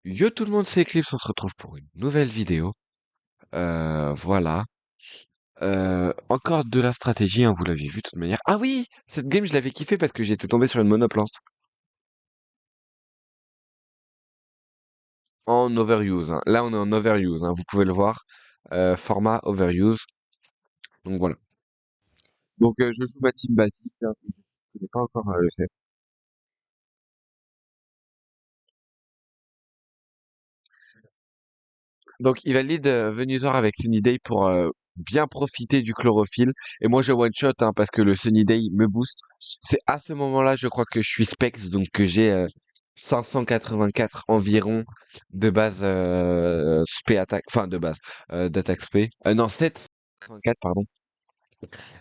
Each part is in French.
Yo tout le monde, c'est Eclipse, on se retrouve pour une nouvelle vidéo. Voilà. Encore de la stratégie, hein, vous l'aviez vu de toute manière. Ah oui, cette game je l'avais kiffé parce que j'étais tombé sur une monoplante. En overuse, hein. Là on est en overuse, hein, vous pouvez le voir. Format overuse. Donc voilà. Donc je joue ma team basique, hein, je connais pas encore le set. Donc il valide Venusaur avec Sunny Day pour bien profiter du chlorophylle. Et moi je one shot hein, parce que le Sunny Day me booste. C'est à ce moment-là, je crois que je suis Specs, donc que j'ai 584 environ de base spé attaque, enfin de base d'attaque spé. Non 784 pardon.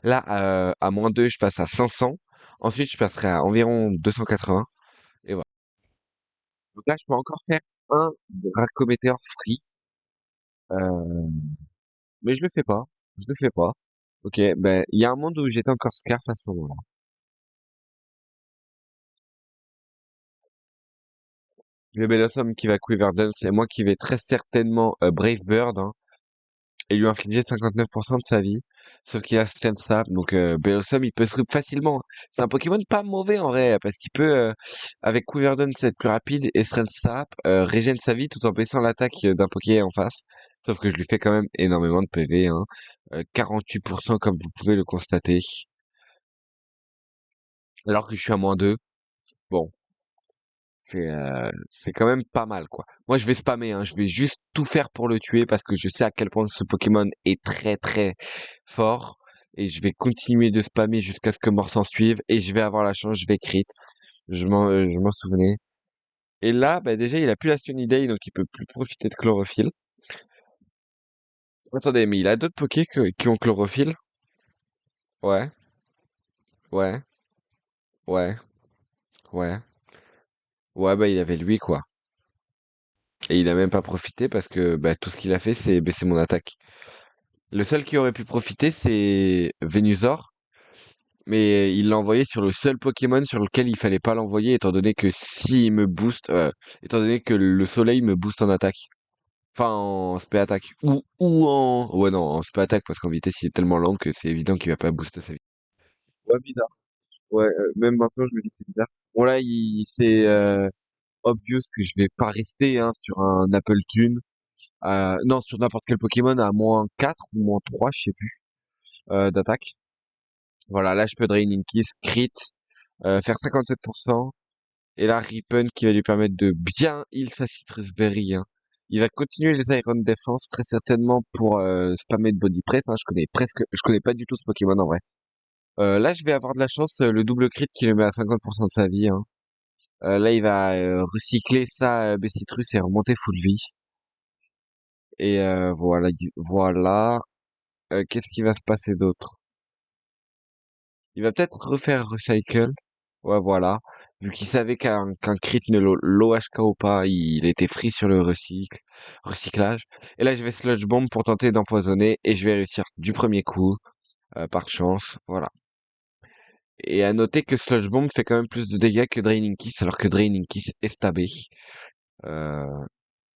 Là à -2 je passe à 500. Ensuite je passerai à environ 280. Et voilà. Donc là je peux encore faire un Dracométéor free. Euh, Mais je le fais pas. Je le fais pas. Ok, ben il y a un monde où j'étais encore Scarf à ce moment-là. Le Bellossom qui va Quiverdale, c'est moi qui vais très certainement Brave Bird hein, et lui infliger 59% de sa vie. Sauf qu'il a Strength Sap, donc Bellossom il peut se rip facilement, hein. C'est un Pokémon pas mauvais en vrai, parce qu'il peut avec Quiverdale c'est être plus rapide et Strength Sap régène sa vie tout en baissant l'attaque d'un Poké en face. Sauf que je lui fais quand même énormément de PV, hein. 48% comme vous pouvez le constater. Alors que je suis à -2. Bon, c'est quand même pas mal, quoi. Moi, je vais spammer, hein. Je vais juste tout faire pour le tuer parce que je sais à quel point ce Pokémon est très très fort. Et je vais continuer de spammer jusqu'à ce que mort s'en suive. Et je vais avoir la chance, je vais crit. Je m'en souvenais. Et là, bah, déjà, il a plus la Sunny Day, donc il peut plus profiter de chlorophylle. Attendez, mais il a d'autres Pokés qui ont chlorophylle? Ouais, ouais, ouais, ouais. Ouais, bah, il avait lui, quoi. Et il a même pas profité parce que, bah, tout ce qu'il a fait, c'est baisser mon attaque. Le seul qui aurait pu profiter, c'est Venusaur, mais il l'a envoyé sur le seul Pokémon sur lequel il fallait pas l'envoyer, étant donné que s'il me booste, étant donné que le soleil me booste en attaque. Enfin, en spé attaque. Ou en... Ouais, non, en spé attaque, parce qu'en vitesse, il est tellement lent que c'est évident qu'il va pas booster sa vitesse. Ouais, bizarre. Ouais, même maintenant, je me dis que c'est bizarre. Bon, là, c'est obvious que je vais pas rester hein, sur un Apple Tune. Non, sur n'importe quel Pokémon à -4 ou -3, je sais plus, d'attaque. Voilà, là, je peux Draining Kiss, crit, faire 57%. Et là, Ripen qui va lui permettre de bien heal sa Citrus Berry, hein. Il va continuer les Iron Defense très certainement pour spammer de Body Press, hein. Je connais pas du tout ce Pokémon en vrai. Là, je vais avoir de la chance, le double crit qui le met à 50% de sa vie, hein. Là, il va recycler sa Bestitrus et remonter full vie. Et voilà, voilà. Qu'est-ce qui va se passer d'autre? Il va peut-être refaire Recycle. Ouais, voilà. Vu qu'il savait qu'un crit ne l'OHKO pas, il était free sur le recyclage. Et là, je vais Sludge Bomb pour tenter d'empoisonner et je vais réussir du premier coup, par chance. Voilà. Et à noter que Sludge Bomb fait quand même plus de dégâts que Draining Kiss, alors que Draining Kiss est stabé. Euh,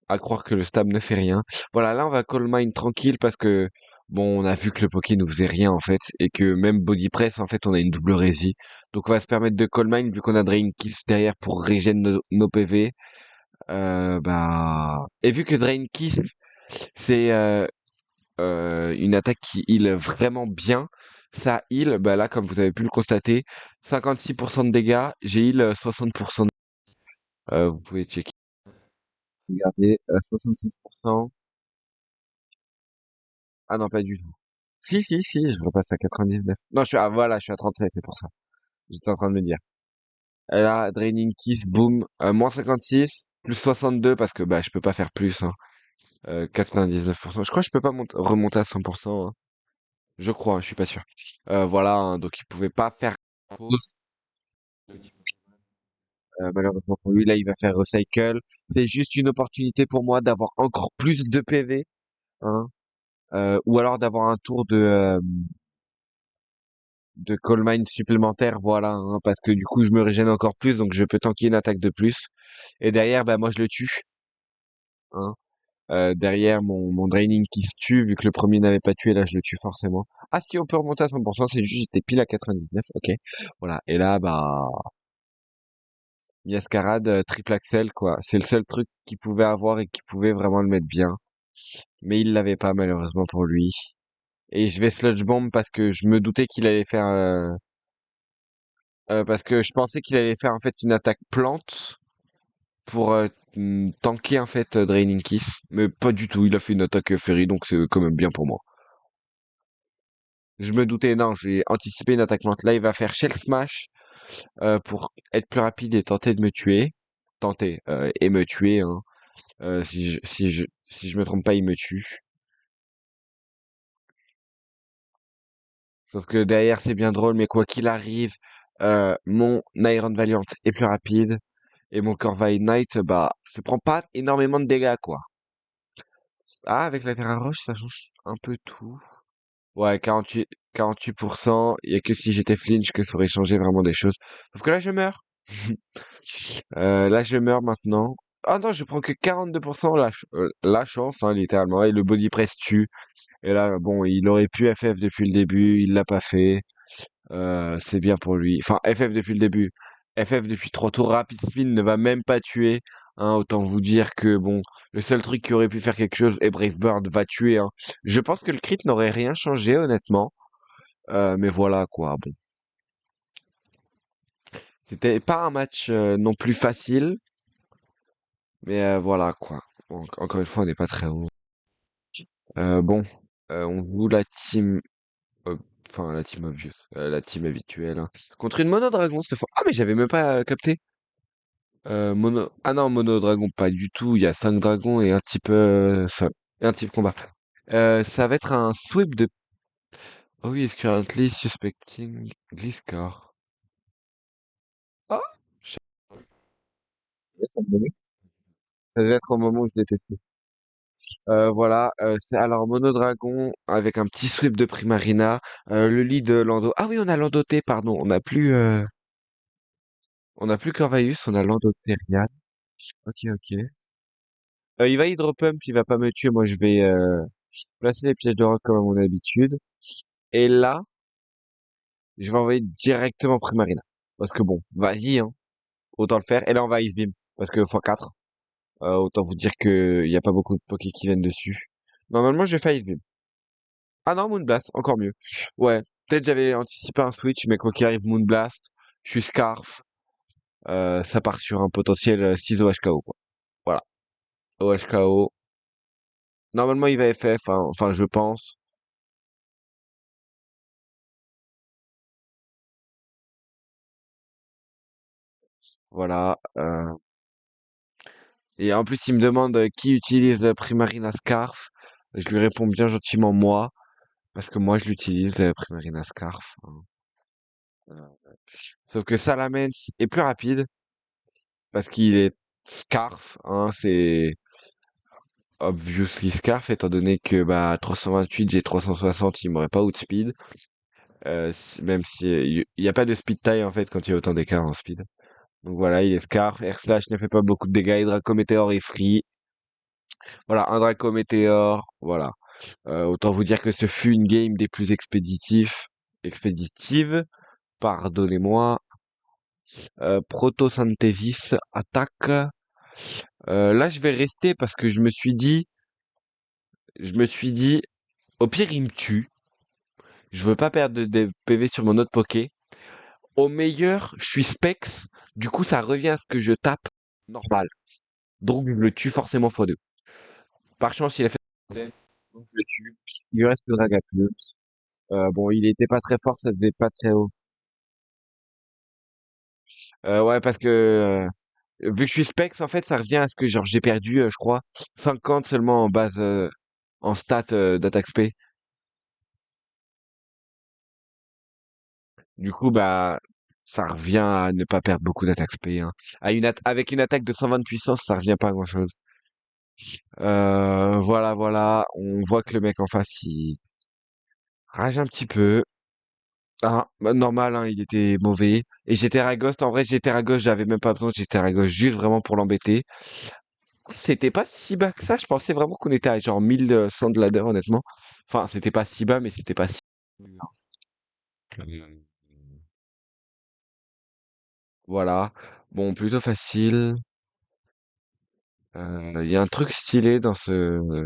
à croire que le stab ne fait rien. Voilà, là, on va Call Mine tranquille parce que, bon, on a vu que le Poké ne faisait rien, en fait, et que même Body Press, en fait, on a une double rési. Donc, on va se permettre de Call Mine vu qu'on a Drain Kiss derrière pour régénérer nos PV. Et vu que Drain Kiss, c'est une attaque qui heal vraiment bien, ça heal, bah là, comme vous avez pu le constater, 56% de dégâts, j'ai heal 60%. Vous pouvez checker. Regardez, 66%. Ah non, pas du tout. Si, je repasse à 99. Non, voilà, je suis à 37, c'est pour ça. J'étais en train de me dire. Et là, Draining Kiss, boom, -56, plus 62 parce que bah je peux pas faire plus, hein. 99%. Je crois que je peux pas remonter à 100%, hein. Je crois, hein, je suis pas sûr. Voilà, hein, donc il pouvait pas faire grand-chose. Malheureusement pour lui, là, il va faire recycle. C'est juste une opportunité pour moi d'avoir encore plus de PV, hein. Ou alors d'avoir un tour de Coal Mine supplémentaire, voilà, hein, parce que du coup je me régène encore plus, donc je peux tanker une attaque de plus. Et derrière, bah moi je le tue. hein. Derrière, mon Draining qui se tue, vu que le premier n'avait pas tué, là, je le tue forcément. Ah, si on peut remonter à 100%, c'est juste, j'étais pile à 99, ok. Voilà. Et là, bah, Miascarade, triple axel, quoi. C'est le seul truc qu'il pouvait avoir et qui pouvait vraiment le mettre bien. Mais il l'avait pas, malheureusement pour lui. Et je vais sludge bomb parce que je me doutais qu'il allait faire, parce que je pensais qu'il allait faire, en fait, une attaque plante pour, tanker, en fait, Draining Kiss. Mais pas du tout. Il a fait une attaque Fairy, donc c'est quand même bien pour moi. Je me doutais, non, j'ai anticipé une attaque plante. Là, il va faire Shell Smash pour être plus rapide et tenter de me tuer. Tenter et me tuer, hein. Si je me trompe pas, il me tue. Sauf que derrière, c'est bien drôle, mais quoi qu'il arrive, mon Iron Valiant est plus rapide et mon Corvine Knight, bah, se prend pas énormément de dégâts, quoi. Ah, avec la Terra Roche, ça change un peu tout. Ouais, 48%. Il y a que si j'étais flinch que ça aurait changé vraiment des choses. Sauf que là, je meurs. Là, je meurs maintenant. Ah non, je prends que 42% la chance, hein, littéralement. Et le body press tue. Et là, bon, il aurait pu FF depuis le début, il l'a pas fait. C'est bien pour lui. Enfin, FF depuis le début. FF depuis 3 tours. Rapid Spin ne va même pas tuer. Hein, autant vous dire que, bon, le seul truc qui aurait pu faire quelque chose, et Brave Bird va tuer. Hein. Je pense que le crit n'aurait rien changé, honnêtement. Mais voilà, quoi. Bon. C'était pas un match non plus facile. Mais voilà, quoi. Bon, encore une fois, on n'est pas très haut. Bon, on joue la team. euh, Enfin, la team obvious. La team habituelle. Hein. Contre une mono dragon cette fois. Ah, mais j'avais même pas capté. Mono... Ah non, mono dragon, pas du tout. Il y a 5 dragons et un type. Et un type combat. Ça va être un sweep de. Oh oui, is currently suspecting Gliscor. Ah! Je savais, ça me donnait. Ça devait être au moment où je l'ai testé. Voilà, c'est alors Mono Dragon avec un petit sweep de Primarina, le lead de Lando. Ah oui, on a Landoté, pardon. On n'a plus Corvus, on a Landotérian. Ok, ok. Il va Hydro Pump, il va pas me tuer. Moi, je vais placer les pièges de rock comme à mon habitude. Et là, je vais envoyer directement Primarina. Parce que bon, vas-y, hein. Autant le faire. Et là, on va Ice Beam. Parce que x4. Autant vous dire que il y a pas beaucoup de pokés qui viennent dessus. Normalement, je vais faire Ice Beam. Ah non, Moonblast, encore mieux. Ouais, peut-être j'avais anticipé un switch, mais quoi qu'il arrive, Moonblast, je suis Scarf, ça part sur un potentiel 6 OHKO, quoi. Voilà, OHKO. Normalement, il va FF, hein, enfin, je pense. Voilà. Et en plus, il me demande qui utilise Primarina Scarf. Je lui réponds bien gentiment moi, parce que moi, je l'utilise, Primarina Scarf. Hein. Sauf que Salamence est plus rapide, parce qu'il est Scarf, hein, c'est obviously Scarf, étant donné que bah 328, j'ai 360, il m'aurait pas outspeed. Même si il y a pas de speed tie en fait quand il y a autant d'écart en speed. Donc voilà, il est Scarf. Air Slash ne fait pas beaucoup de dégâts. Et Draco Météor est free. Voilà, un Draco Météor. Voilà. Autant vous dire que ce fut une game des plus expéditives. Pardonnez-moi. Protosynthesis attaque. Là, je vais rester parce que je me suis dit, au pire, il me tue. Je veux pas perdre de PV sur mon autre Poké. Au meilleur, je suis Specs. Du coup, ça revient à ce que je tape normal. Donc, je le tue forcément x2. Par chance, il a fait donc je le tue. Il lui reste le Dragapult. Bon, il était pas très fort, ça faisait pas très haut. Ouais, parce que vu que je suis Specs, en fait, ça revient à ce que genre j'ai perdu, je crois, 50 seulement en base, en stats d'attaque spé. Du coup, bah, ça revient à ne pas perdre beaucoup d'attaque spé. Hein. Avec une attaque de 120 de puissance, ça revient pas à grand-chose. Voilà, voilà. On voit que le mec en face, il rage un petit peu. Ah, bah, normal, hein, il était mauvais. Et j'étais à gauche. En vrai, j'étais à gauche, j'avais même pas besoin, j'étais à gauche juste vraiment pour l'embêter. C'était pas si bas que ça, je pensais vraiment qu'on était à genre 1100 de ladder, honnêtement. Enfin, c'était pas si bas, mais c'était pas si... Euh, Voilà. Bon, plutôt facile. Il y a un truc stylé dans je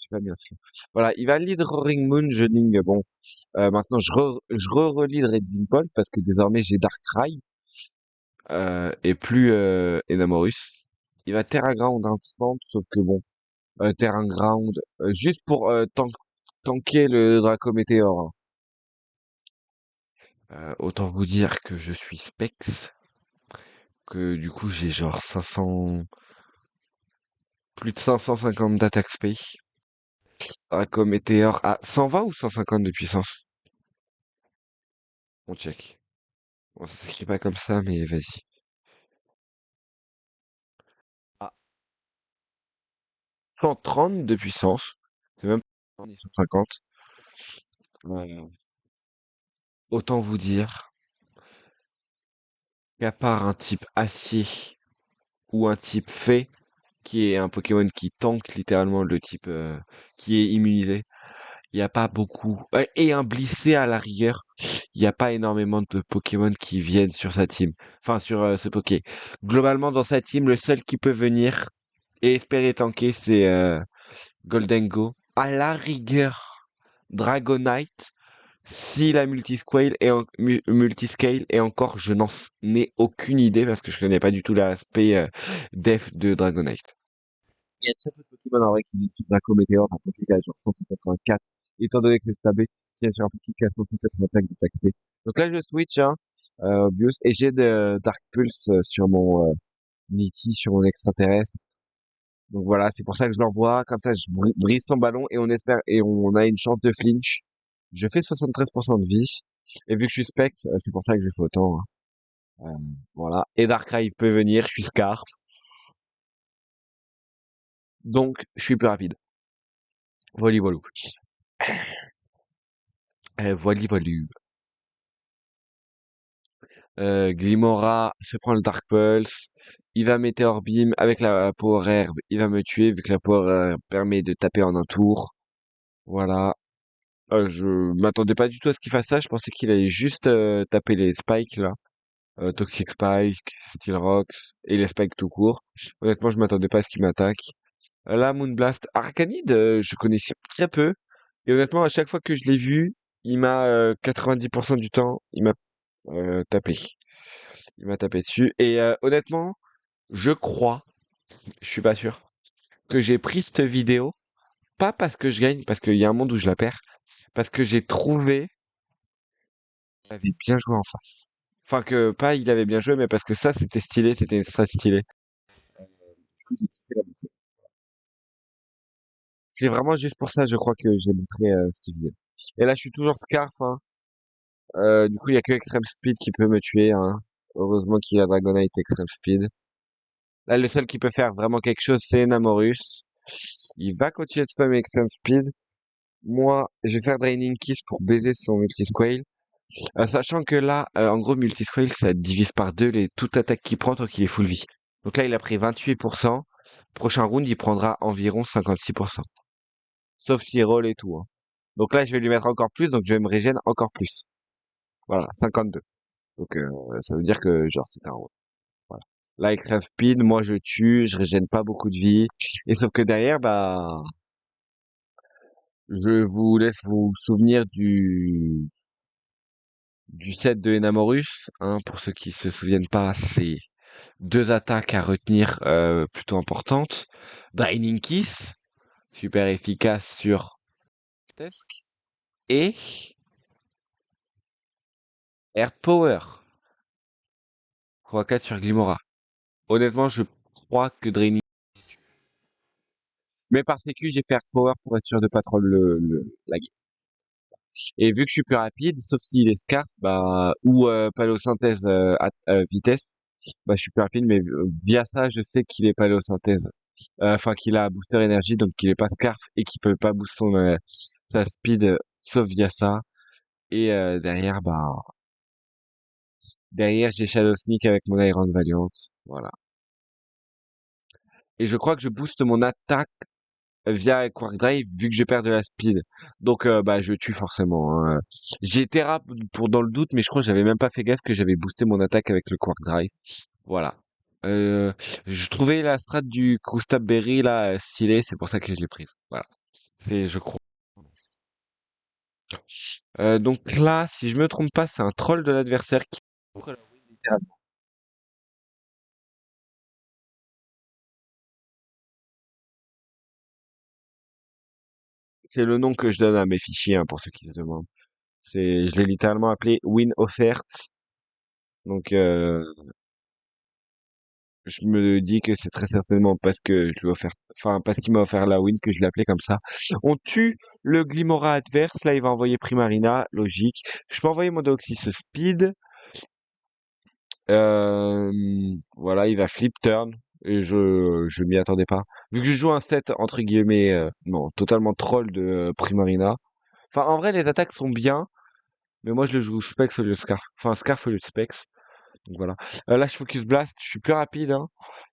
sais pas bien sûr. Voilà, il valide Roaring Moon, je ligne, bon. Maintenant, je relis Redeem Point parce que désormais j'ai Darkrai et plus Enamorus. Il va Terra Ground instant, sauf que bon, Terra Ground, juste pour tanker le Draco Météore, hein. Autant vous dire que je suis Specs, que du coup j'ai genre 500, plus de 550 d'attaque spé. Draco Météore à 120 ou 150 de puissance? On check. Bon, ça s'écrit pas comme ça, mais vas-y. Ah, 130 de puissance. C'est même pas 150. Euh, Autant vous dire qu'à part un type acier ou un type fée, qui est un Pokémon qui tank littéralement le type qui est immunisé, il n'y a pas beaucoup. Et un blissé à la rigueur, il n'y a pas énormément de Pokémon qui viennent sur sa team. Enfin, sur ce Poké. Globalement, dans sa team, le seul qui peut venir et espérer tanker, c'est Goldengo. À la rigueur, Dragonite. Si la multiscale et encore, je n'en ai aucune idée parce que je connais pas du tout l'aspect def de Dragonite. Il y a très peu de Pokémon en vrai qui viennent sur Draco Météor, un Poké qui a genre 584, étant donné que c'est stabé, qui est sur un Poké qui a 585 de taxe Donc là, je switch, hein, obvious, et j'ai de Dark Pulse sur mon Niti, sur mon extraterrestre. Donc voilà, c'est pour ça que je l'envoie, comme ça je brise son ballon et on espère, et on a une chance de flinch. Je fais 73% de vie, et vu que je suis spec, c'est pour ça que je fais autant, hein. Voilà. Et Darkrai peut venir, je suis Scarf, donc je suis plus rapide. Voli voilou. Voili voilu. Glimora se prend le Dark Pulse, il va Meteor Beam avec la Power Herb, il va me tuer vu que la Power Herb permet de taper en un tour. Voilà. Je m'attendais pas du tout à ce qu'il fasse ça, je pensais qu'il allait juste taper les spikes là. Toxic Spike, Steel Rocks et les spikes tout court. Honnêtement, je m'attendais pas à ce qu'il m'attaque. Là, Moonblast, Arcanide, je connaissais très peu. Et honnêtement, à chaque fois que je l'ai vu, il m'a 90% du temps, il m'a tapé. Il m'a tapé dessus. Et honnêtement, je crois, je suis pas sûr, que j'ai pris cette vidéo, pas parce que je gagne, parce qu'il y a un monde où je la perds, parce que j'ai trouvé qu'il avait bien joué en face. Enfin que pas il avait bien joué, mais parce que ça c'était stylé, c'était une strat stylée. Du coup, j'ai kiffé la montrer. C'est vraiment juste pour ça, je crois que j'ai montré cette vidéo. Et là, je suis toujours Scarf, hein. Du coup, il y a que Extreme Speed qui peut me tuer, hein. Heureusement qu'il y a Dragonite Extreme Speed. Là, le seul qui peut faire vraiment quelque chose, c'est Namorus. Il va continuer de spam Extreme Speed. Moi, je vais faire Draining Kiss pour baiser son Multisquale. Sachant que là, en gros, Multisquale, ça divise par deux toute attaque qu'il prend tant qu'il est full vie. Donc là, il a pris 28%. Prochain round, il prendra environ 56%. Sauf s'il roll et tout, hein. Donc là, je vais lui mettre encore plus, donc je vais me régénérer encore plus. Voilà, 52. Donc ça veut dire que genre c'est un roll. Voilà. Là, Extreme Speed, moi je tue, je régène pas beaucoup de vie. Et sauf que derrière, bah, je vous laisse vous souvenir du set de Enamorus, hein, pour ceux qui se souviennent pas, c'est deux attaques à retenir plutôt importantes. Draining Kiss, super efficace sur Tusk. Et Earth Power, 3-4 sur Glimora. Honnêtement, je crois que Draining... Mais par sécu, j'ai fait Earth Power pour être sûr de pas trop la game. Et vu que je suis plus rapide, sauf s'il est Scarf, bah, ou Palosynthèse vitesse, bah, je suis plus rapide, mais via ça, je sais qu'il est Palosynthèse. Enfin, qu'il a booster énergie, donc qu'il est pas Scarf et qu'il peut pas booster sa speed, sauf via ça. Et derrière, bah, Derrière, j'ai Shadow Sneak avec mon Iron Valiant. Voilà. Et je crois que je booste mon attaque via Quark Drive vu que je perds de la speed. Donc bah je tue forcément, hein. J'ai été rap pour dans le doute, mais je crois que j'avais même pas fait gaffe que j'avais boosté mon attaque avec le Quark Drive. Voilà. Euh, je trouvais la strat du Crustab Berry là stylée, c'est pour ça que je l'ai prise. Voilà. C'est je crois. Donc là, si je me trompe pas, c'est un troll de l'adversaire qui littéralement. C'est le nom que je donne à mes fichiers, hein, pour ceux qui se demandent. Je l'ai littéralement appelé Win Offert. Donc je me dis que c'est très certainement parce que je lui ai offert, enfin, parce qu'il m'a offert la win que je l'ai appelé comme ça. On tue le Glimora adverse. Là, il va envoyer Primarina, logique. Je peux envoyer mon Deoxys Speed. Voilà, il va flip turn. Et je m'y attendais pas. Vu que je joue un set, entre guillemets, non, totalement troll de Primarina. Enfin, en vrai, les attaques sont bien. Mais moi, je le joue Specs au lieu de Scarf. Enfin, Scarf au lieu de Specs. Donc voilà. Là, je focus Blast. Je suis plus rapide, hein.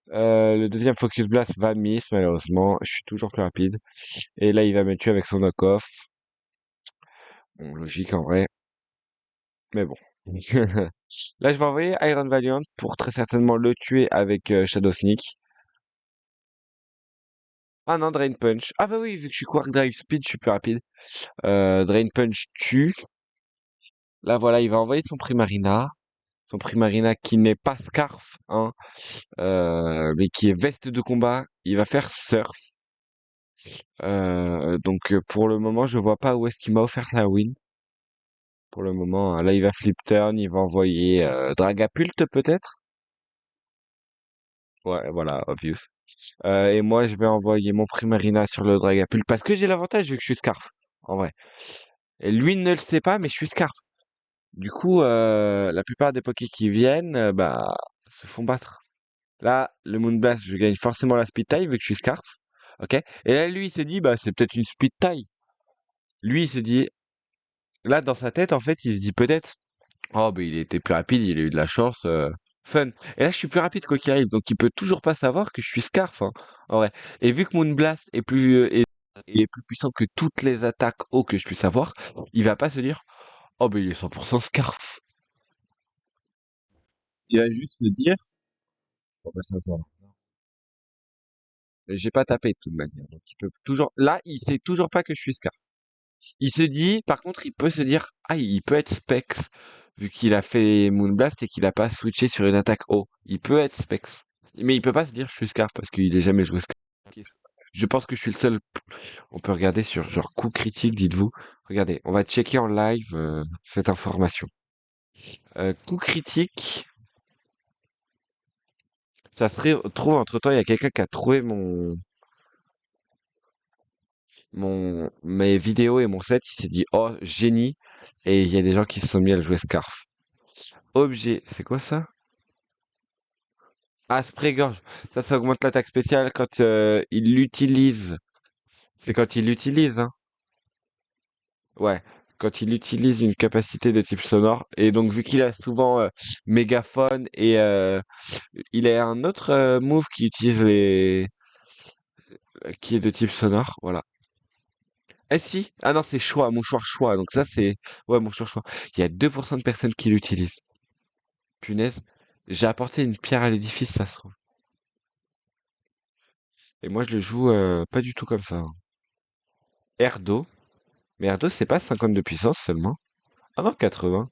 Le deuxième Focus Blast va miss, malheureusement. Je suis toujours plus rapide. Et là, il va me tuer avec son knock-off. Bon, logique en vrai. Mais bon. Là, je vais envoyer Iron Valiant pour très certainement le tuer avec Shadow Sneak. Ah non, Drain Punch. Ah bah oui, vu que je suis Quark Drive Speed, je suis plus rapide. Drain Punch tue. Là, voilà, il va envoyer son Primarina. Son Primarina qui n'est pas Scarf, hein, mais qui est veste de combat. Il va faire Surf. Donc pour le moment, je vois pas où est-ce qu'il m'a offert la win. Pour le moment, hein. Là, il va flip turn, il va envoyer Dragapult peut-être. Ouais, voilà, obvious. Et moi, je vais envoyer mon Primarina sur le Dragapult parce que j'ai l'avantage vu que je suis Scarf, en vrai. Et lui ne le sait pas, mais je suis Scarf. Du coup, la plupart des Pokés qui viennent, bah, se font battre. Là, le Moonblast, je gagne forcément la Speed Taille vu que je suis Scarf. Ok? Et là, lui, il s'est dit, bah, c'est peut-être une Speed Taille. Lui, il se dit, là, dans sa tête, en fait, il se dit peut-être, oh, ben il était plus rapide, il a eu de la chance, fun. Et là, je suis plus rapide quoi qu'il arrive, donc il peut toujours pas savoir que je suis Scarf, hein, en vrai. Et vu que Moonblast est plus puissant que toutes les attaques haut que je puisse avoir, il va pas se dire, oh, ben il est 100% Scarf. Il va juste se dire, oh, ben ça se voit. J'ai pas tapé de toute manière, donc il peut toujours, là, il sait toujours pas que je suis Scarf. Il se dit, par contre, il peut se dire, ah, il peut être Specs, vu qu'il a fait Moonblast et qu'il a pas switché sur une attaque haut. Il peut être Specs. Mais il peut pas se dire, je suis Scarf, parce qu'il est jamais joué Scarf. Ok. Je pense que je suis le seul. On peut regarder sur genre coup critique, dites-vous. Regardez, on va checker en live cette information. Coup critique, ça serait trouve entre temps, il y a quelqu'un qui a trouvé mes vidéos et mon set, il s'est dit oh génie et il y a des gens qui se sont mis à le jouer Scarf. Objet, c'est quoi ça? Ah, spray-gorge. Ça augmente l'attaque spéciale quand il l'utilise. C'est quand il l'utilise, hein. Ouais. Quand il utilise une capacité de type sonore. Et donc, vu qu'il a souvent mégaphone et il a un autre move qui utilise qui est de type sonore. Voilà. Eh si. Ah non, c'est choix, mouchoir choix. Donc ça, c'est... Ouais, mouchoir choix. Il y a 2% de personnes qui l'utilisent. Punaise. J'ai apporté une pierre à l'édifice, ça se trouve. Et moi, je le joue pas du tout comme ça, hein. Erdo. Mais R2, c'est pas 50 de puissance seulement. Ah non, 80.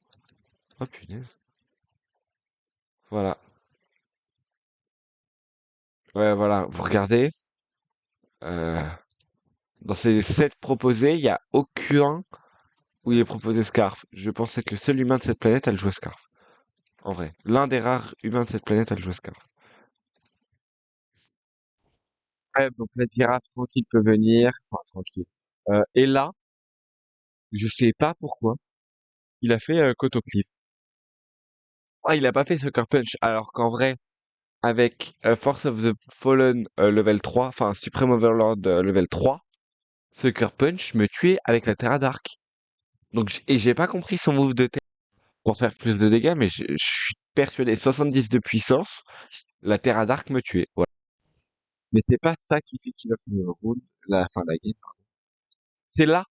Oh punaise. Voilà. Ouais, voilà. Vous regardez, euh, dans ces 7 proposés, il y a aucun où il est proposé Scarf. Je pense être le seul humain de cette planète à le jouer Scarf. En vrai. L'un des rares humains de cette planète à le jouer Scarf. Ouais, donc la girafe tranquille peut venir. Enfin, tranquille. Et là, je sais pas pourquoi, il a fait Koto Cliff. Ah, il a pas fait Sucker Punch, alors qu'en vrai, avec Force of the Fallen level 3, enfin Supreme Overlord level 3, Sucker Punch me tuait avec la Terra Dark. Donc, et j'ai pas compris son move de terre. pour faire plus de dégâts, mais je suis persuadé, 70 de puissance, la Terra Dark me tuait. Voilà. Mais c'est pas ça qui fait qu'il va finir le round, la fin de la game. C'est là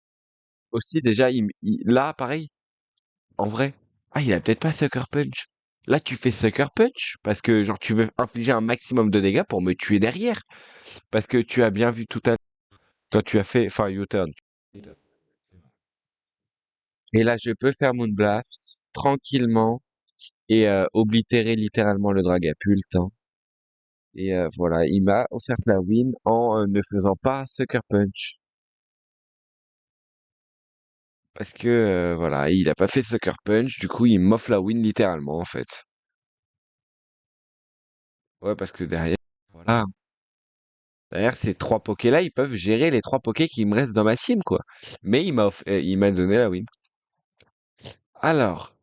aussi déjà, là pareil, en vrai. Ah, il a peut-être pas Sucker Punch. Là, tu fais Sucker Punch parce que genre tu veux infliger un maximum de dégâts pour me tuer derrière. Parce que tu as bien vu tout à l'heure quand tu as fait, enfin, U-turn. Et là, je peux faire Moonblast tranquillement et oblitérer littéralement le Dragapult, hein. Et voilà, il m'a offert la win en ne faisant pas Sucker Punch. Parce que voilà, il a pas fait Sucker Punch, du coup il m'offre la win littéralement en fait. Ouais, parce que derrière, voilà, derrière ces trois pokés là, ils peuvent gérer les trois pokés qui me restent dans ma team quoi. Mais il m'a donné la win. Alors,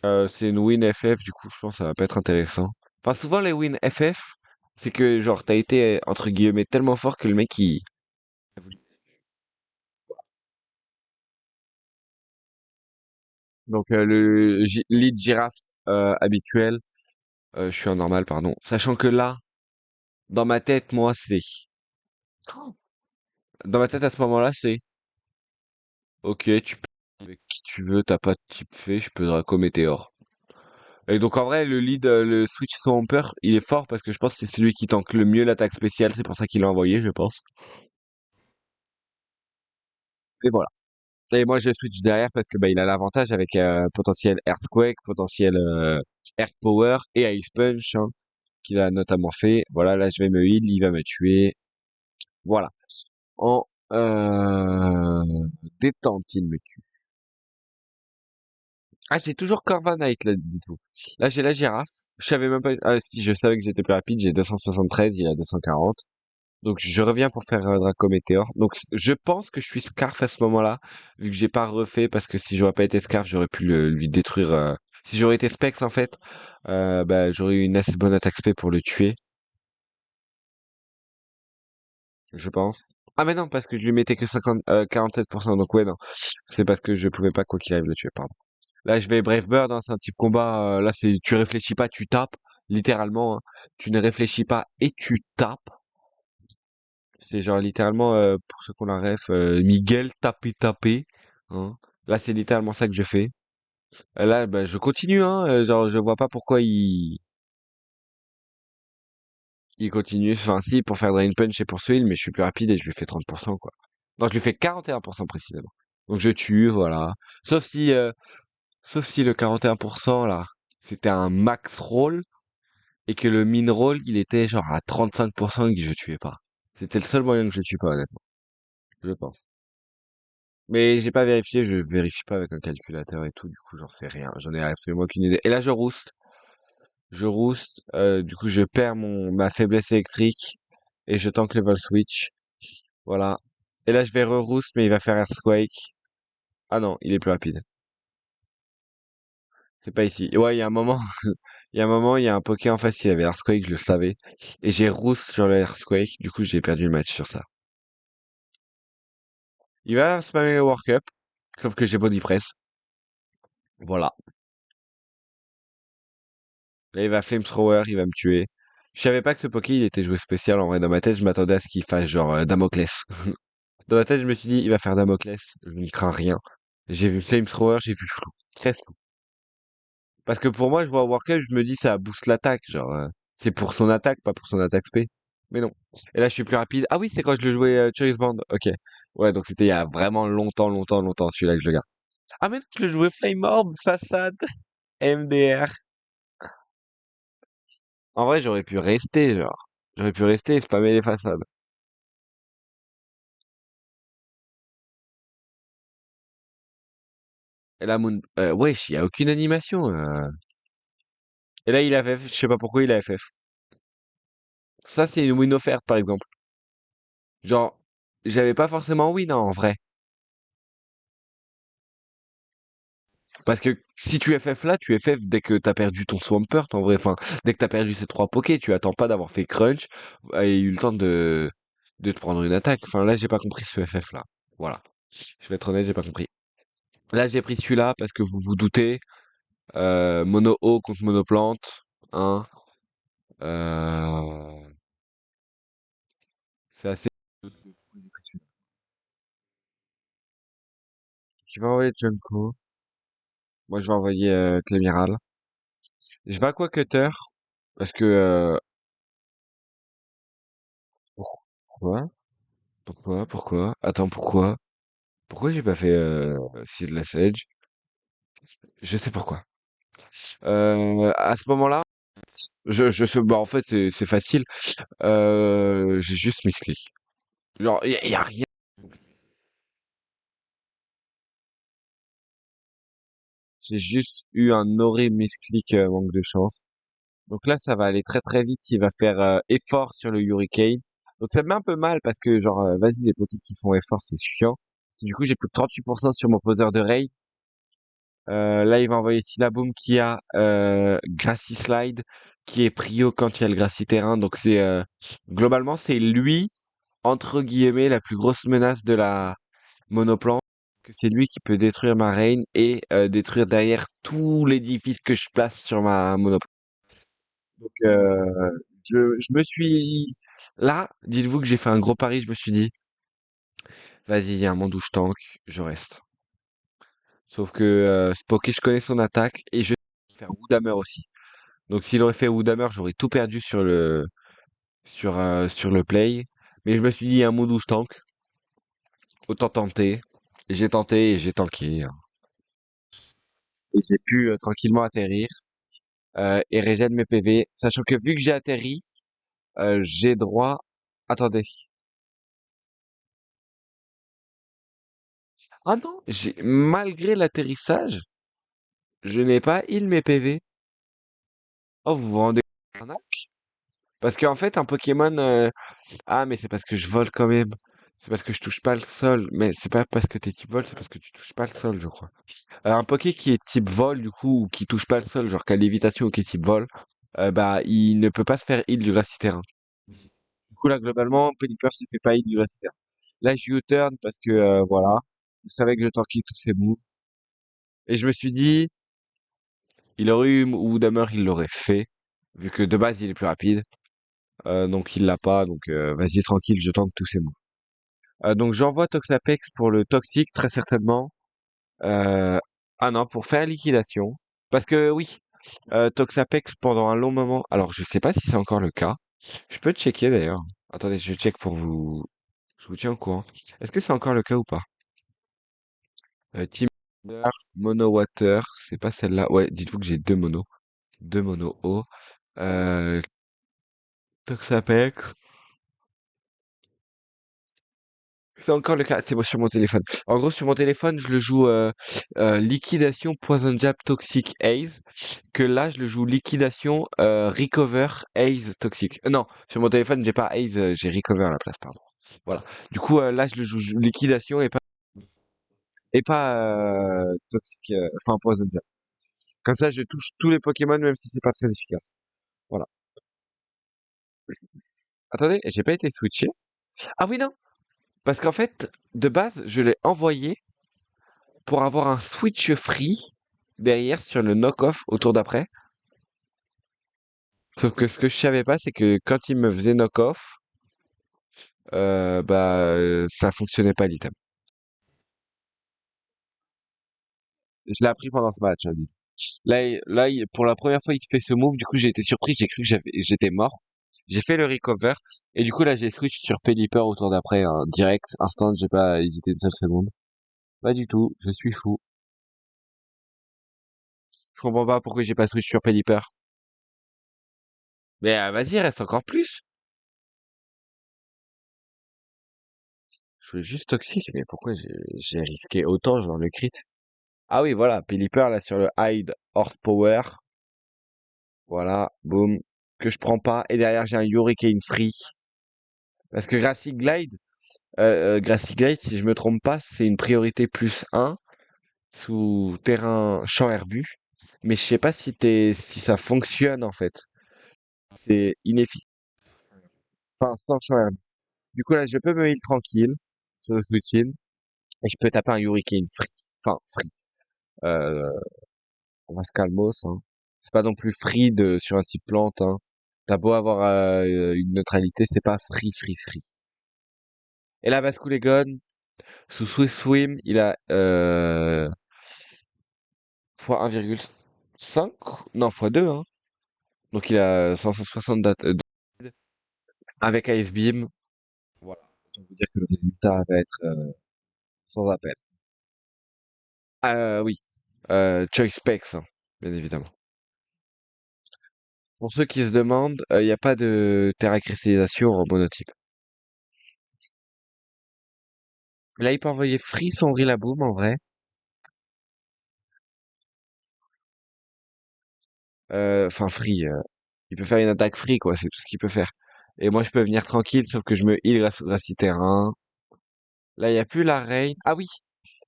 c'est une win FF, du coup je pense que ça va pas être intéressant. Enfin souvent les wins FF, c'est que genre t'as été entre guillemets tellement fort que le mec il. Donc lead girafe habituel, je suis en normal pardon. Sachant que là, dans ma tête moi c'est. Dans ma tête à ce moment-là c'est. Ok, tu peux avec qui tu veux, t'as pas de type fait, je peux Draco Météor. Et donc en vrai, le lead, le Switch Swampert, il est fort parce que je pense que c'est celui qui tank le mieux l'attaque spéciale, c'est pour ça qu'il l'a envoyé, je pense. Et voilà. Et moi je switch derrière parce que bah il a l'avantage avec potentiel Earthquake, potentiel Earth Power et Ice Punch, hein, qu'il a notamment fait. Voilà, là je vais me heal, il va me tuer. Voilà. En détente, il me tue. Ah, j'ai toujours Corviknight, là, dites-vous. Là, j'ai la girafe. Je savais même pas. Ah, si, je savais que j'étais plus rapide. J'ai 273, il a 240. Donc, je reviens pour faire Draco Météor. Donc, je pense que je suis Scarf à ce moment-là, vu que j'ai pas refait, parce que si j'aurais pas été Scarf, j'aurais pu lui détruire. Si j'aurais été Specs, en fait, bah, j'aurais eu une assez bonne attaque spé pour le tuer, je pense. Ah, mais non, parce que je lui mettais que 47%. Donc, ouais, non. C'est parce que je pouvais pas, quoi qu'il arrive, le tuer, pardon. Là, je vais Brave Bird, hein, c'est un type combat. Là, c'est tu réfléchis pas, tu tapes, littéralement, hein. Tu ne réfléchis pas et tu tapes. C'est genre littéralement, pour ceux qu'on la ref, Miguel taper taper, hein. Là, c'est littéralement ça que je fais. Là, bah, je continue, hein. Genre, je vois pas pourquoi il continue. Enfin, si, pour faire Drain Punch et pour ce heal, mais je suis plus rapide et je lui fais 30%, quoi. Non, je lui fais 41% précisément. Donc je tue, voilà. Sauf si, euh, sauf si le 41% là, c'était un max roll. Et que le min roll, il était genre à 35% et que je tuais pas. C'était le seul moyen que je tue pas, honnêtement. Je pense. Mais j'ai pas vérifié, je vérifie pas avec un calculateur et tout, du coup j'en sais rien. J'en ai absolument aucune idée. Et là je rouste. Je rouste, du coup je perds ma faiblesse électrique et je tank level switch. Voilà. Et là je vais re-roost, mais il va faire Earthquake. Ah non, il est plus rapide. C'est pas ici. Ouais, il y a un moment, il y a un poké en face, il avait Earthquake, je le savais. Et j'ai roost sur le Earthquake, du coup j'ai perdu le match sur ça. Il va spammer le Work Up, sauf que j'ai Body Press. Voilà. Là, il va Flamethrower, il va me tuer. Je savais pas que ce Poké, il était joué spécial. En vrai, dans ma tête, je m'attendais à ce qu'il fasse genre Damoclès. Dans ma tête, je me suis dit, il va faire Damoclès. Je n'y crains rien. J'ai vu Flamethrower, j'ai vu flou. Très flou. Parce que pour moi, je vois Work Up, je me dis, ça booste l'attaque. Genre, c'est pour son attaque, pas pour son attaque spé. Mais non. Et là, je suis plus rapide. Ah oui, c'est quand je le jouais Choice Band. Ok. Ouais, donc c'était il y a vraiment longtemps, longtemps, longtemps, celui-là que je le garde. Ah mais non, je le jouais Flame Orb, façade, MDR. En vrai, j'aurais pu rester, genre. J'aurais pu rester et spammer les façades. Et là, wesh, y a aucune animation. Et là, il a FF. Je sais pas pourquoi il a FF. Ça, c'est une win offerte, par exemple. Genre, j'avais pas forcément win, hein, en vrai. Parce que si tu FF là, tu FF dès que t'as perdu ton Swampert, en vrai. Enfin, dès que t'as perdu ces trois pokés, tu attends pas d'avoir fait crunch et eu le temps de te prendre une attaque. Enfin, là, j'ai pas compris ce FF là. Voilà. Je vais être honnête, j'ai pas compris. Là, j'ai pris celui-là parce que vous vous doutez, mono eau contre mono plante, hein. Euh, c'est assez. Tu vas envoyer Junko. Moi, je vais envoyer Clémiral. Je vais Aquacutter parce que pourquoi? Pourquoi? Attends, pourquoi? Pourquoi j'ai pas fait Seed la Sage? Je sais pourquoi. À ce moment-là, je sais, bah en fait c'est facile. J'ai juste misclick. Genre y a rien. J'ai juste eu un horrible misclick manque de chance. Donc là ça va aller très très vite. Il va faire effort sur le Hurricane. Donc ça me met un peu mal parce que genre vas-y les Pokémon qui font effort c'est chiant. Du coup j'ai plus de 38% sur mon poseur de raid. Là, il va envoyer Syllaboom qui a Grassy Slide, qui est prio quand il y a le Grassy Terrain. Donc c'est globalement c'est lui entre guillemets la plus grosse menace de la monoplante. Que c'est lui qui peut détruire ma reine et détruire derrière tout l'édifice que je place sur ma monoplante. Donc je me suis là, dites-vous que j'ai fait un gros pari. Je me suis dit, vas-y, il y a un monde où je tank, je reste. Sauf que Spoké, je connais son attaque et je vais faire Woodhammer aussi. Donc s'il aurait fait Woodhammer, j'aurais tout perdu sur le play. Mais je me suis dit, il y a un mode où je tank, autant tenter. Et j'ai tenté et j'ai tanké, hein. Et j'ai pu tranquillement atterrir et régène mes PV. Sachant que vu que j'ai atterri, j'ai droit. Attendez. Ah non, malgré l'atterrissage, je n'ai pas heal mes PV. Oh, vous vous rendez compte? Parce qu'en fait, un Pokémon, ah, mais c'est parce que je vole quand même. C'est parce que je touche pas le sol. Mais c'est pas parce que t'es type vol, c'est parce que tu touches pas le sol, je crois. Un Poké qui est type vol, du coup, ou qui touche pas le sol, genre qui a lévitation ou qui est type vol, bah, il ne peut pas se faire heal du grassy terrain. Du coup, là, globalement, Pelipper se fait pas heal du grassy terrain. Là, je U-turn parce que, voilà. Je savais que je tankais tous ses moves. Et je me suis dit, il aurait eu Woodhammer, il l'aurait fait. Vu que de base, il est plus rapide. Donc, il l'a pas. Donc, vas-y, tranquille, je tank tous ses moves. Donc j'envoie Toxapex pour le toxique, très certainement. Euh, ah non, pour faire liquidation. Parce que oui, Toxapex pendant un long moment. Alors je sais pas si c'est encore le cas. Je peux checker d'ailleurs. Attendez, je check pour vous. Je vous tiens au courant. Est-ce que c'est encore le cas ou pas? Team Wonder, Mono Water, c'est pas celle-là. Ouais, dites-vous que j'ai deux monos. Deux monos eau. Euh, Toxapex. C'est encore le cas, c'est moi sur mon téléphone. En gros, sur mon téléphone, je le joue liquidation Poison Jab Toxic Haze. Que là, je le joue liquidation Recover Haze Toxic. Non, sur mon téléphone, j'ai pas Haze, j'ai Recover à la place, pardon. Voilà. Du coup, là, je le joue liquidation et pas Toxic, enfin Poison Jab. Comme ça, je touche tous les Pokémon, même si c'est pas très efficace. Voilà. Attendez, j'ai pas été switché. Ah oui, non, parce qu'en fait, de base, je l'ai envoyé pour avoir un switch free derrière sur le knock-off au tour d'après. Sauf que ce que je savais pas, c'est que quand il me faisait knock-off, ça fonctionnait pas l'item. Je l'ai appris pendant ce match, hein, dis. Pour la première fois, il se fait ce move. Du coup, j'ai été surpris. J'ai cru que j'étais mort. J'ai fait le recover. Et du coup, là, j'ai switch sur Pelipper au tour d'après, hein, direct, instant. J'ai pas hésité une seule seconde. Pas du tout. Je suis fou. Je comprends pas pourquoi j'ai pas switch sur Pelipper. Mais vas-y, reste encore plus. Je voulais juste toxique, mais pourquoi j'ai risqué autant, genre le crit? Ah oui, voilà, Pelipper là sur le hide horsepower. Voilà, boum. Que je prends pas. Et derrière, j'ai un Hurricane Free. Parce que Grassy Glide, si je me trompe pas, c'est une priorité plus un sous terrain champ herbu. Mais je sais pas si ça fonctionne en fait. C'est inefficace. Enfin, sans champ herbu. Du coup là, je peux me heal tranquille sur le switch in. Et je peux taper un Hurricane Free. Enfin, free. Euh, on va se calmos, hein. C'est pas non plus free sur un type plante, hein. T'as beau avoir une neutralité, c'est pas free. Et là, Basculegon, sous Swiss Swim, il a fois 1,5, non, fois 2, hein. Donc il a 560 avec Ice Beam. Voilà. Autant vous dire que le résultat va être sans appel. Oui, Choice Specs, hein, bien évidemment. Pour ceux qui se demandent, il n'y a pas de terra-cristallisation en monotype. Là, il peut envoyer Free son Rillaboom en vrai. Enfin, Free. Il peut faire une attaque Free, quoi. C'est tout ce qu'il peut faire. Et moi, je peux venir tranquille, sauf que je me heal grâce au Gracie Terrain. Là, il n'y a plus la Reine. Ah oui,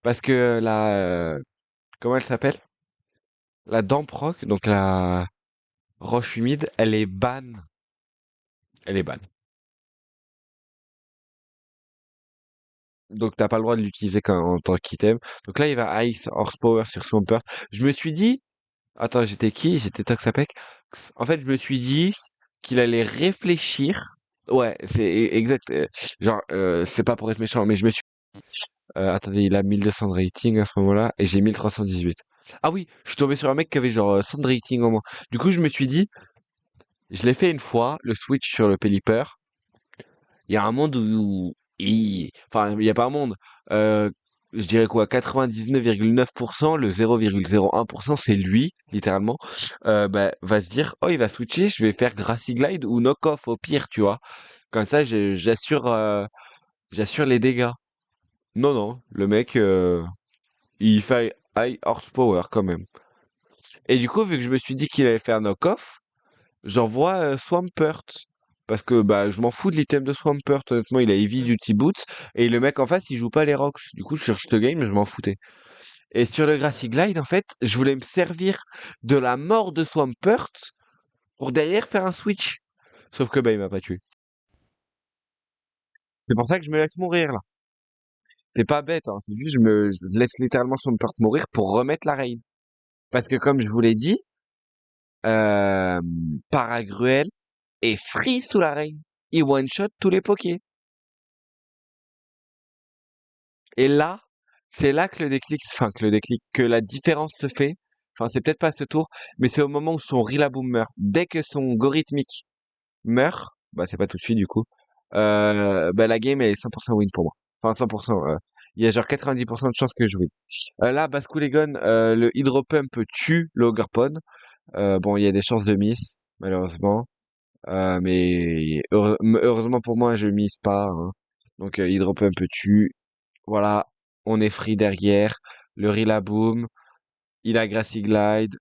parce que la... comment elle s'appelle? La Damproc, donc la roche humide, elle est ban. Elle est ban. Donc t'as pas le droit de l'utiliser en tant qu'item. Donc là, il va Ice Horsepower sur Swampert. Je me suis dit, attends, j'étais qui? J'étais Toxapex. En fait, je me suis dit qu'il allait réfléchir. Ouais, c'est exact. Genre, c'est pas pour être méchant, mais je me suis. Attendez, il a 1200 de rating à ce moment-là, et j'ai 1318. Ah oui, je suis tombé sur un mec qui avait genre 100 de rating au moins. Du coup, je me suis dit, je l'ai fait une fois, le switch sur le Pelipper. Il y a un monde enfin, il y a pas un monde. Euh, je dirais quoi, 99,9%, le 0,01%, c'est lui, littéralement. Bah, va se dire, oh, il va switcher, je vais faire Grassy Glide ou Knock Off au pire, tu vois. Comme ça, j'assure les dégâts. Non, non, le mec, il fait High Horsepower quand même. Et du coup, vu que je me suis dit qu'il allait faire Knock Off, j'envoie Swampert. Parce que bah je m'en fous de l'item de Swampert, honnêtement, il a Eevee du T-Boots, et le mec en face il joue pas les rocks. Du coup sur ce game je m'en foutais. Et sur le Grassy Glide, en fait, je voulais me servir de la mort de Swampert pour derrière faire un switch. Sauf que bah il m'a pas tué. C'est pour ça que je me laisse mourir là. C'est pas bête, hein, c'est juste je laisse littéralement Swampert mourir pour remettre la raid. Parce que comme je vous l'ai dit, euh, Paragruel est free sous la raid. Il one-shot tous les pokés. Et là, c'est là que le déclic, enfin que le déclic, que la différence se fait. Enfin, c'est peut-être pas à ce tour, mais c'est au moment où son Rillaboom meurt. Dès que son Gorithmique meurt, bah c'est pas tout de suite du coup. Bah la game elle est 100% win pour moi. Enfin 100%. Il y a genre 90% de chances que je win. Là, Basculegon, le Hydro Pump tue l'Ogrepon. Bon, il y a des chances de miss, malheureusement. Mais heureusement pour moi, je mise pas, hein. Donc Hydro Pump tue. Voilà, on est free derrière. Le Rillaboom, il a Grassy Glide.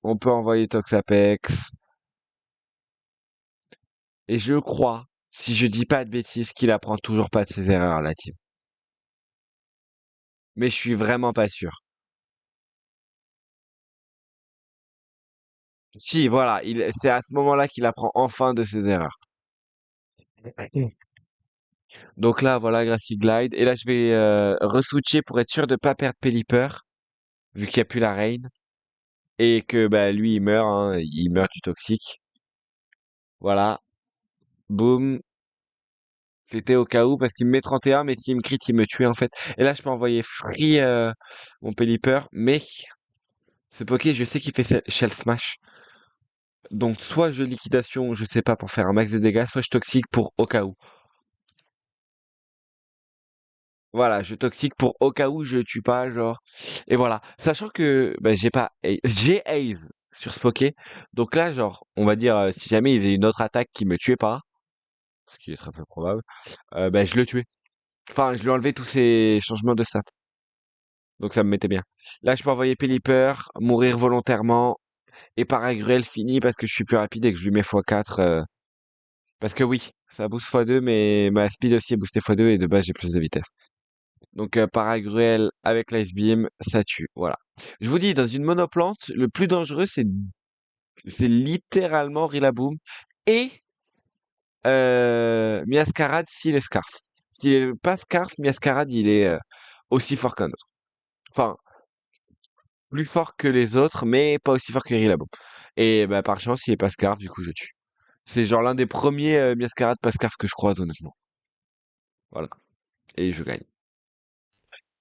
On peut envoyer Toxapex. Et je crois, si je dis pas de bêtises, qu'il apprend toujours pas de ses erreurs, la team. Mais je suis vraiment pas sûr. Si, voilà, c'est à ce moment-là qu'il apprend enfin de ses erreurs. Donc là, voilà, Grassy Glide. Et là, je vais re-switcher pour être sûr de pas perdre Pelipper, vu qu'il n'y a plus la Reine. Et que bah lui, il meurt, hein, il meurt du toxique. Voilà. Boum. C'était au cas où parce qu'il me met 31, mais s'il me crit, il me tue en fait. Et là, je peux envoyer free mon Pelipper, mais ce Poké, je sais qu'il fait Shell Smash. Donc soit je liquidation, je sais pas, pour faire un max de dégâts, soit je toxique pour au cas où. Voilà, je toxique pour au cas où je tue pas, genre. Et voilà. Sachant que bah, j'ai pas j'ai Haze sur ce Poké. Donc là, genre, on va dire, si jamais il faisait une autre attaque qui me tuait pas, ce qui est très peu probable, bah, je le tuais. Enfin, je lui enlevais tous ces changements de stats. Donc ça me mettait bien. Là, je peux envoyer Pelipper, mourir volontairement, et Paragruel fini parce que je suis plus rapide et que je lui mets x4. Parce que oui, ça booste x2, mais ma speed aussi est boostée x2 et de base j'ai plus de vitesse. Donc Paragruel avec l'Ice Beam, ça tue. Voilà. Je vous dis, dans une monoplante, le plus dangereux, c'est littéralement Rillaboom et Miascarade s'il est Scarf. S'il est pas Scarf, Miascarade, il est aussi fort qu'un autre. Enfin, plus fort que les autres, mais pas aussi fort que Rilabo. Et bah, par chance, il est pas Scarf, du coup, je tue. C'est genre l'un des premiers Miascarade pas Scarf que je croise, honnêtement. Voilà. Et je gagne.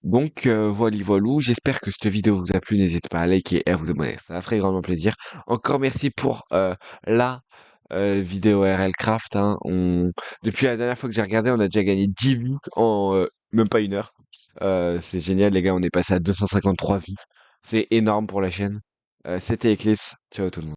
Donc, voilou, j'espère que cette vidéo vous a plu. N'hésitez pas à liker et à vous abonner. Ça ferait grandement plaisir. Encore merci pour la vidéo RL Craft. Hein. Depuis la dernière fois que j'ai regardé, on a déjà gagné 10 vues en même pas une heure. C'est génial, les gars. On est passé à 253 vues. C'est énorme pour la chaîne. C'était Eclipse. Ciao tout le monde.